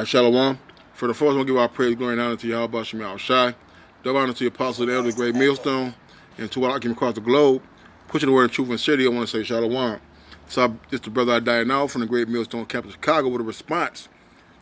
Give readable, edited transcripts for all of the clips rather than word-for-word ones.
All right, Shalom. For the first, I want to give our praise, glory, and honor to Yahweh Shema Shai. Double honor to the apostle, the elder, the great millstone, and to all I came across the globe. Pushing the word of truth and city, I want to say Shalom. So, this is the brother I died now from the great millstone capital Chicago with a response.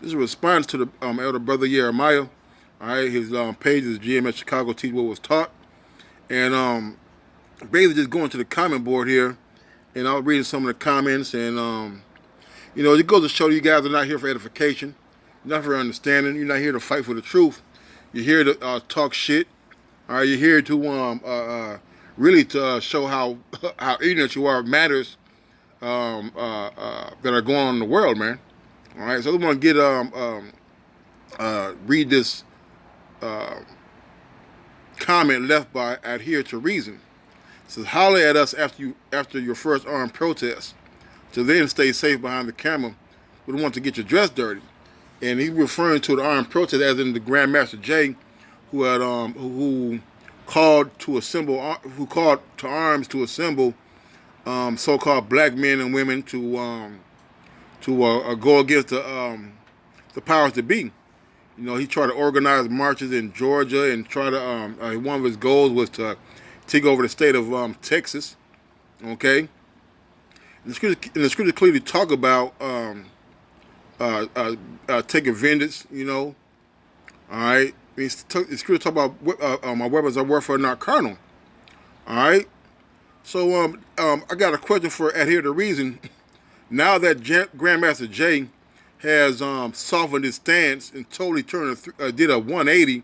This is a response to the elder brother Jeremiah. All right, his page is GMS Chicago Teach What Was Taught. And basically just going to the comment board here, and I was reading some of the comments, and it goes to show you guys are not here for edification, you're not for understanding, you're not here to fight for the truth. You're here to talk shit. All right, you're here to really to show how how ignorant you are of matters that are going on in the world, man. All right, so I want to get read this comment left by Adhere to Reason. It says, holler at us after your first armed protest, to then stay safe behind the camera. We don't want to get your dress dirty. And he's referring to the armed protest as in the Grandmaster Jay, who had who called to arms to assemble so-called black men and women to go against the powers that be. You know, he tried to organize marches in Georgia and try to one of his goals was to take over the state of Texas. Okay, and the scripture clearly talk about taking vengeance. You know, all right. The scripture talk about my weapons of warfare are not carnal. All right. So I got a question for Adhere to Reason. Now that Grandmaster Jay has softened his stance and totally did a 180.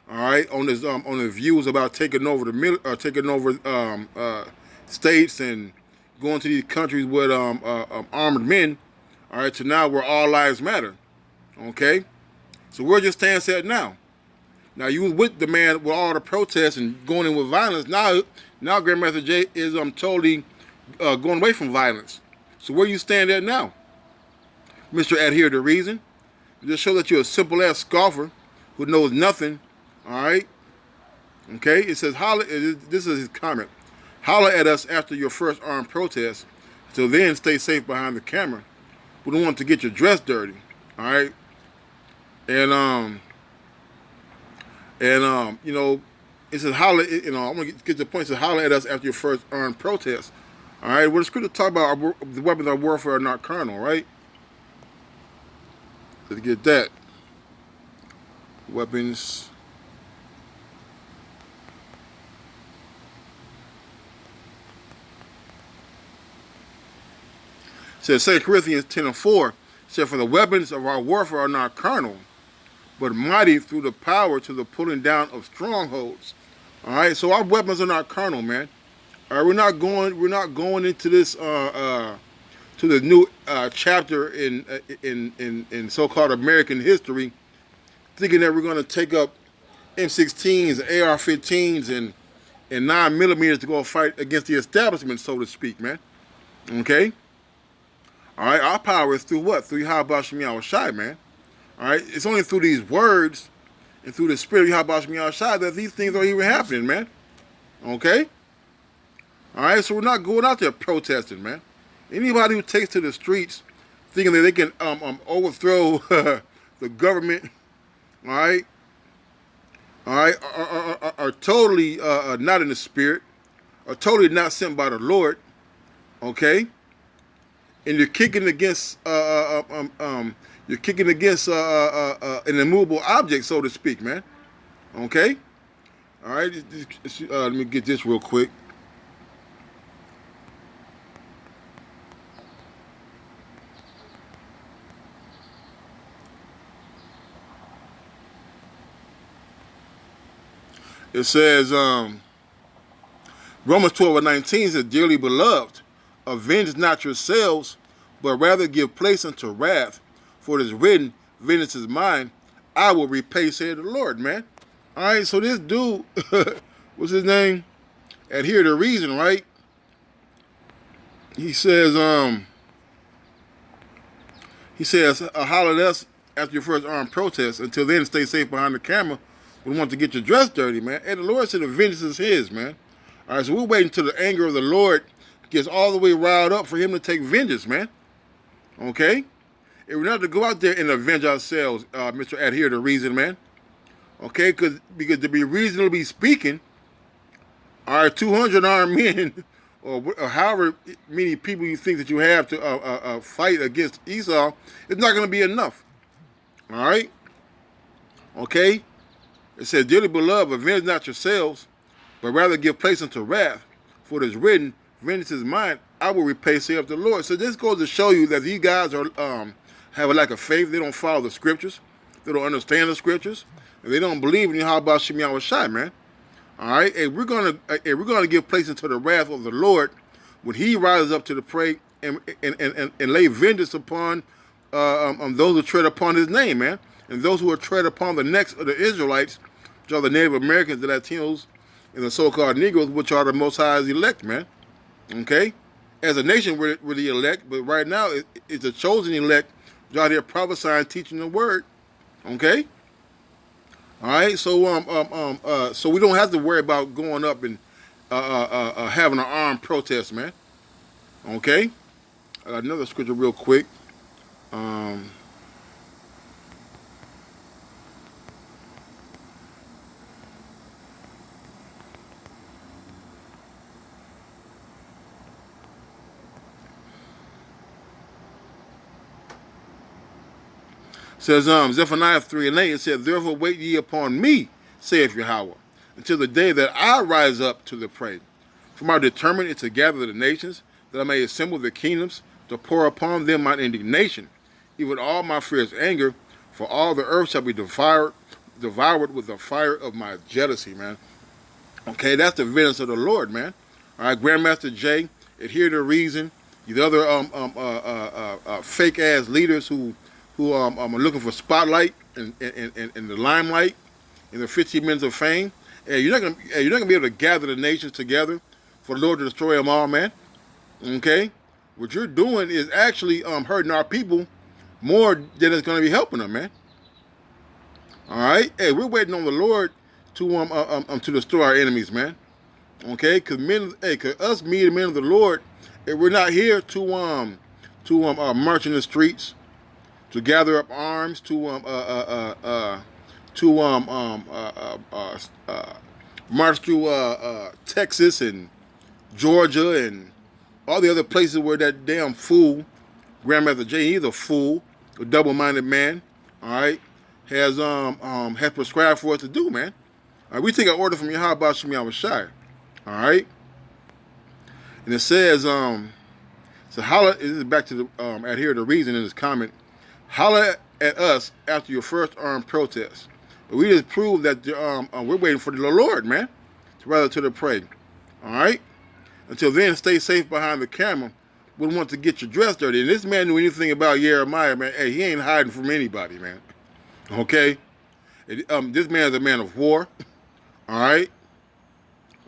All right, on his views about taking over states and going to these countries with armed men. All right, to now where all lives matter. Okay, so where's your stance at now? Now you was with the man with all the protests and going in with violence. Now Grandmaster Jay is totally going away from violence. So where you stand at now, Mr. Adhere to Reason? Just show that you're a simple ass scoffer who knows nothing. All right. Okay. It says, holler. This is his comment. Holler at us after your first armed protest. Till then, stay safe behind the camera. We don't want to get your dress dirty. All right. And it says holler. I'm gonna get to the point. It says holler at us after your first armed protest. All right. Well, the scripture talk about the weapons of warfare are not carnal, right? Let's get that. Weapons. It says 2 Corinthians 10:4 said, for the weapons of our warfare are not carnal, but mighty through the power to the pulling down of strongholds. All right, so our weapons are not carnal, man. All right, we're not going into this to the new chapter in so-called American history, thinking that we're going to take up M16s, AR-15s, and 9mm to go fight against the establishment, so to speak, man. Okay. All right, our power is through what? Through Yahweh Shema Shai, man. All right, it's only through these words and through the spirit of Yahweh Shema Shai that these things are even happening, man. Okay? All right, so we're not going out there protesting, man. Anybody who takes to the streets thinking that they can overthrow the government, all right, are totally not in the spirit, are totally not sent by the Lord, okay? And you're kicking against an immovable object, so to speak, man. Okay. All right. Let me get this real quick. It says Romans 12:19 says, dearly beloved, avenge not yourselves, but rather give place unto wrath. For it is written, vengeance is mine, I will repay, said the Lord, man. All right, so this dude, what's his name? Adhere to Reason, right? He says, holler at us after your first armed protest. Until then, stay safe behind the camera. We want to get your dress dirty, man. And the Lord said the vengeance is his, man. All right, so we're waiting till the anger of the Lord gets all the way riled up for him to take vengeance, man. Okay? we're not to go out there and avenge ourselves, Mr. Adhere to Reason, man. Okay, because to be reasonably speaking, our 200 armed men, or however many people you think that you have to fight against Esau, it's not going to be enough. All right? Okay? It says, dearly beloved, avenge not yourselves, but rather give place unto wrath. For it is written, vengeance is mine, I will repay, saith the Lord. So this goes to show you that these guys are have a lack of faith. They don't follow the scriptures. They don't understand the scriptures. And they don't believe in Yahweh Shem Yahweh Shai, man. All right? And we're gonna give place into the wrath of the Lord when he rises up to the prey and lay vengeance upon those who tread upon his name, man. And those who are tread upon the necks of the Israelites, which are the Native Americans, the Latinos, and the so-called Negroes, which are the Most High's elect, man. Okay? As a nation, we're the elect, but right now, it's a chosen elect who's out here prophesying, teaching the word. Okay? All right? So so we don't have to worry about going up and having an armed protest, man. Okay? I got another scripture real quick. Says Zephaniah 3:8, it says, therefore wait ye upon me, saith Yahweh, until the day that I rise up to the prey. For I determined it to gather the nations, that I may assemble the kingdoms, to pour upon them my indignation, even all my fierce anger, for all the earth shall be devoured with the fire of my jealousy, man. Okay, that's the vengeance of the Lord, man. All right, Grandmaster Jay, Adhere to Reason, these other fake ass leaders who are looking for spotlight and the limelight and the 15 minutes of fame. And you're not gonna be able to gather the nations together for the Lord to destroy them all, man. Okay, what you're doing is actually hurting our people more than it's gonna be helping them, man. All right, hey, we're waiting on the Lord to destroy our enemies, man. Okay, cause us, me, the men of the Lord, we're not here to march in the streets, to gather up arms, to march through Texas and Georgia and all the other places where that damn fool, Grandmaster Jay, he's a fool, a double-minded man, all right, has prescribed for us to do, man. All right, we take an order from Yahweh Shem Yahweh Shai, all right? And it says, so holla, this is back to the Adhere to Reason in this comment, holler at us after your first armed protest. But we just proved that we're waiting for the Lord, man, to rise to the prey. All right? Until then, stay safe behind the camera. Wouldn't want to get your dress dirty. And this man knew anything about Jeremiah, man. Hey, he ain't hiding from anybody, man. Okay? This man is a man of war. All right?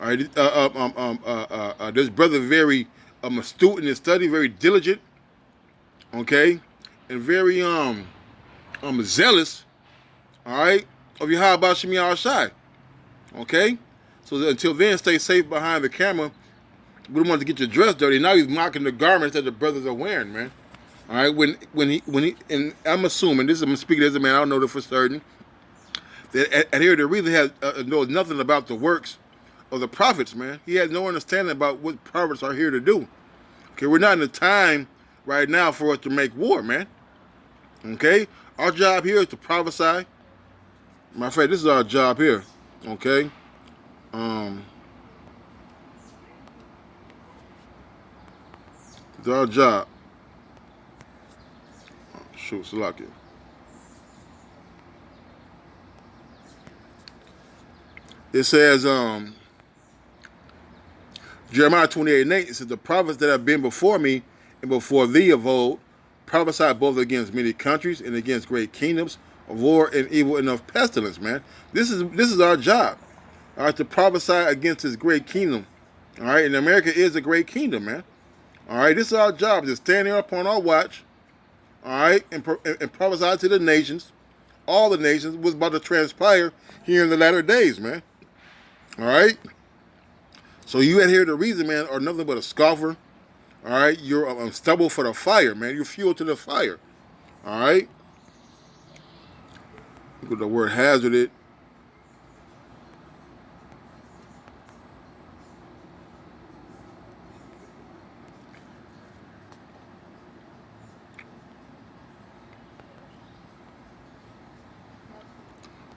All right? This brother very astute in his study, very diligent. Okay? And very zealous, all right, of Yahweh Shem Yahweh Shai. Okay? So until then, stay safe behind the camera. We don't want to get your dress dirty. Now he's mocking the garments that the brothers are wearing, man. All right, when he and I'm assuming, I'm speaking as a man, I don't know this for certain, that Adhere to Reason knows nothing about the works of the prophets, man. He has no understanding about what prophets are here to do. Okay, we're not in the time right now for us to make war, man. Okay? Our job here is to prophesy. My friend, this is our job here. Okay? It's our job. Oh, shoot, Salakia. It says, Jeremiah 28:8, it says, the prophets that have been before me and before thee of old prophesied both against many countries and against great kingdoms of war and evil and of pestilence, man. This is our job, all right, to prophesy against this great kingdom, all right. And America is a great kingdom, man. All right, this is our job, to stand there upon our watch, all right, and prophesy to the nations, all the nations, what's about to transpire here in the latter days, man. All right. So you Adhere to Reason, man, are nothing but a scoffer. All right, you're stubble for the fire, man. You're fuel to the fire. All right. Look at the word hazarded.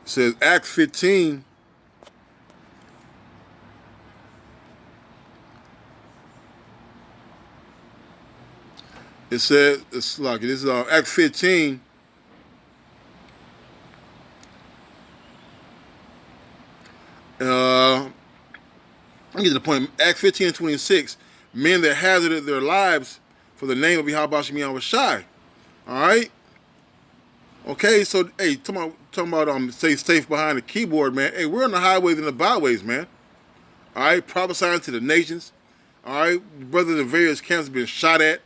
It says Acts 15. It says, it's like this is Acts 15. I get to the point. Acts 15 and 26. Men that hazarded their lives for the name of Yahweh Shem Shai. All right. Okay. So hey, talking about stay safe behind the keyboard, man. Hey, we're on the highways and the byways, man. All right, prophesying to the nations. All right, brothers in various camps have been shot at.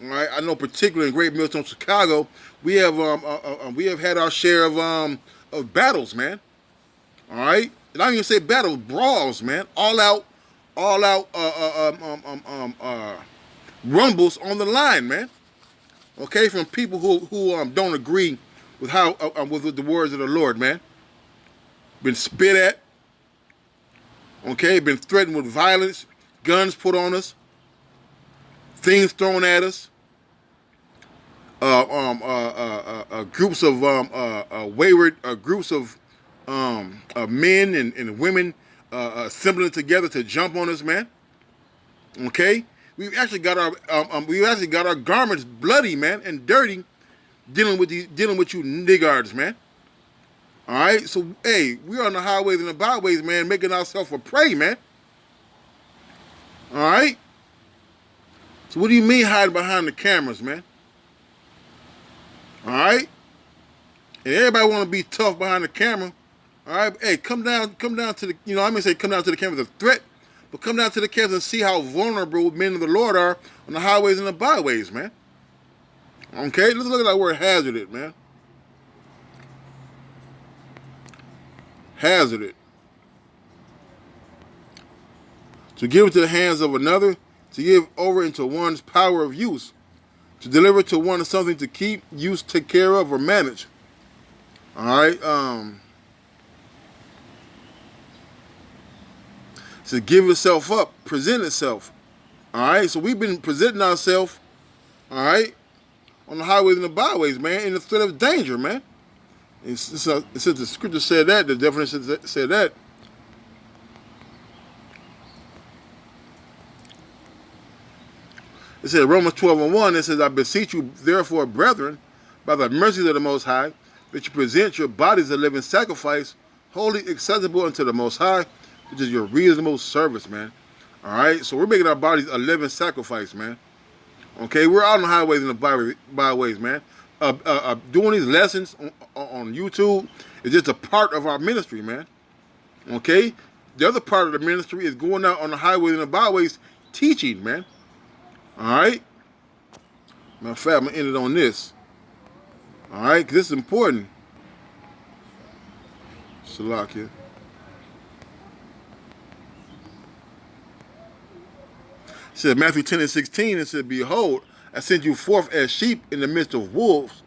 All right, I know particularly in Great Millstone, Chicago, we have had our share of battles, man. All right, and I don't even say battles, brawls, man. All out rumbles on the line, man. Okay, from people who don't agree with how with the words of the Lord, man. Been spit at. Okay, been threatened with violence, guns put on us, things thrown at us, groups of wayward groups of men and women assembling together to jump on us, man. Okay, we actually got our garments bloody, man, and dirty, dealing with you niggards, man. All right, so hey, we're on the highways and the byways, man, making ourselves a prey, man. All right. So what do you mean hiding behind the cameras, man? All right. And everybody want to be tough behind the camera. All right. Hey, come down to the, I'm gonna say come down to the camera as a threat, but come down to the cameras and see how vulnerable men of the Lord are on the highways and the byways, man. Okay, let's look at that word hazarded, man. Hazarded. To give into the hands of another, to give over into one's power of use, to deliver to one something to keep, use, take care of, or manage. All right. To give itself up, present itself. All right. So we've been presenting ourselves, all right, on the highways and the byways, man, in the threat of danger, man. Since the scripture said that, the definition said that. It says Romans 12:1. It says, "I beseech you, therefore, brethren, by the mercies of the Most High, that you present your bodies a living sacrifice, wholly acceptable unto the Most High, which is your reasonable service," man. All right, so we're making our bodies a living sacrifice, man. Okay, we're out on the highways and the byways, man. Doing these lessons on YouTube is just a part of our ministry, man. Okay, the other part of the ministry is going out on the highways and the byways teaching, man. All right. Matter of fact, I'm gonna end it on this. All right, because this is important. Salakia. It said Matthew 10:16. It said, "Behold, I send you forth as sheep in the midst of wolves.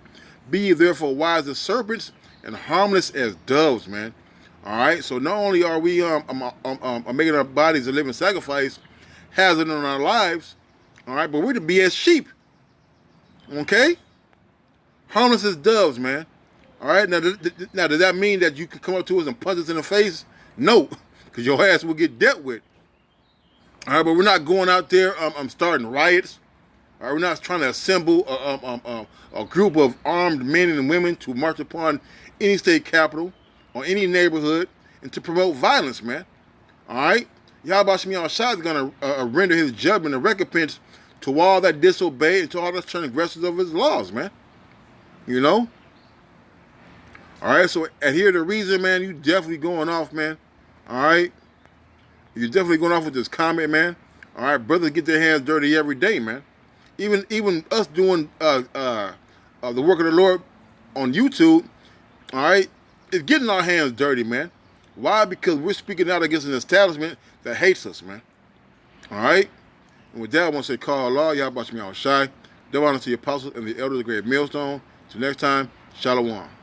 Be ye therefore wise as serpents and harmless as doves," man. All right. So not only are we making our bodies a living sacrifice, hazarding on our lives, all right, but we're to be as sheep. Okay. Harmless as doves, man. All right. Now, does that mean that you can come up to us and punch us in the face? No, because your ass will get dealt with. All right, but we're not going out there starting riots. All right, we're not trying to assemble a group of armed men and women to march upon any state capital or any neighborhood and to promote violence, man. All right? Yahweh Shem Shai is going to render his judgment and recompense to all that disobey and to all the transgressors of his laws, man. You know? All right, so adhere to reason, man. You definitely going off, man. All right? You're definitely going off with this comment, man. All right, brothers get their hands dirty every day, man. Even us doing the work of the Lord on YouTube, all right, is getting our hands dirty, man. Why? Because we're speaking out against an establishment that hates us, man. All right? And with that, I want to say, call Allah, Yahweh Shem Shai, double honor to the apostles and the elders of the great millstone. Till next time, Shalom.